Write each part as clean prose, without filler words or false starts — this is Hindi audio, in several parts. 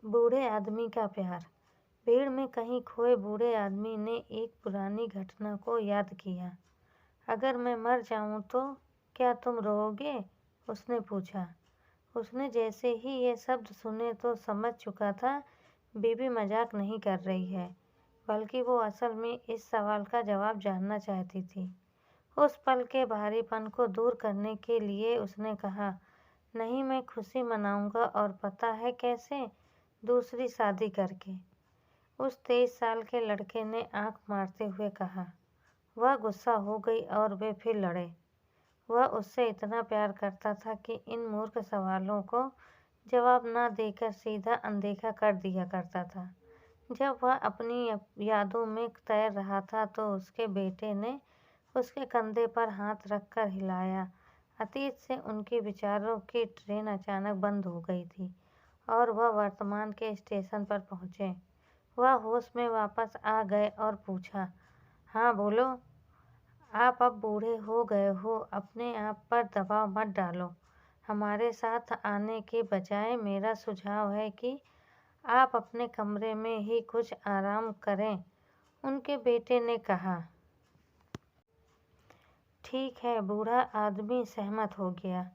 बूढ़े आदमी का प्यार। भीड़ में कहीं खोए बूढ़े आदमी ने एक पुरानी घटना को याद किया। अगर मैं मर जाऊं तो क्या तुम रोओगे? उसने पूछा। उसने जैसे ही ये शब्द सुने तो समझ चुका था बीबी मजाक नहीं कर रही है, बल्कि वो असल में इस सवाल का जवाब जानना चाहती थी। उस पल के भारीपन को दूर करने के लिए उसने कहा, नहीं, मैं खुशी मनाऊंगा, और पता है कैसे? दूसरी शादी करके। उस 23 साल के लड़के ने आंख मारते हुए कहा। वह गुस्सा हो गई और वे फिर लड़े। वह उससे इतना प्यार करता था कि इन मूर्ख सवालों को जवाब न देकर सीधा अनदेखा कर दिया करता था। जब वह अपनी यादों में तैर रहा था तो उसके बेटे ने उसके कंधे पर हाथ रखकर हिलाया। अतीत से उनके विचारों की ट्रेन अचानक बंद हो गई थी और वह वर्तमान के स्टेशन पर पहुंचे। वह होश में वापस आ गए और पूछा, हाँ बोलो। आप अब बूढ़े हो गए हो, अपने आप पर दबाव मत डालो। हमारे साथ आने के बजाय मेरा सुझाव है कि आप अपने कमरे में ही कुछ आराम करें, उनके बेटे ने कहा। ठीक है, बूढ़ा आदमी सहमत हो गया।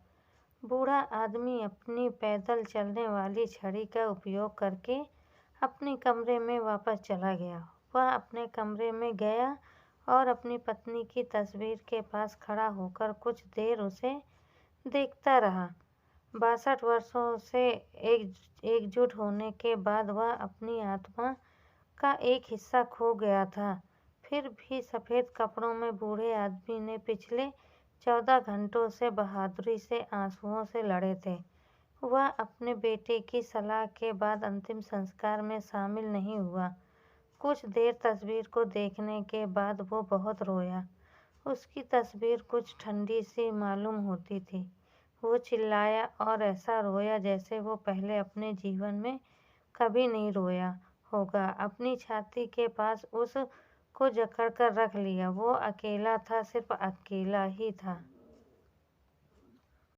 बूढ़ा आदमी अपनी पैदल चलने वाली छड़ी का उपयोग करके अपने कमरे में वापस चला गया। वह अपने कमरे में गया और अपनी पत्नी की तस्वीर के पास खड़ा होकर कुछ देर उसे देखता रहा। 62 वर्षों से एकजुट होने के बाद वह अपनी आत्मा का एक हिस्सा खो गया था। फिर भी सफ़ेद कपड़ों में बूढ़े आदमी ने पिछले 14 घंटों से बहादुरी से आंसुओं से लड़े थे। वह अपने बेटे की सलाह के बाद अंतिम संस्कार में शामिल नहीं हुआ। कुछ देर तस्वीर को देखने के बाद वो बहुत रोया। उसकी तस्वीर कुछ ठंडी सी मालूम होती थी। वो चिल्लाया और ऐसा रोया जैसे वो पहले अपने जीवन में कभी नहीं रोया होगा। अपनी छाती के पास उस को जकड़ कर रख लिया। वो अकेला था, सिर्फ अकेला ही था।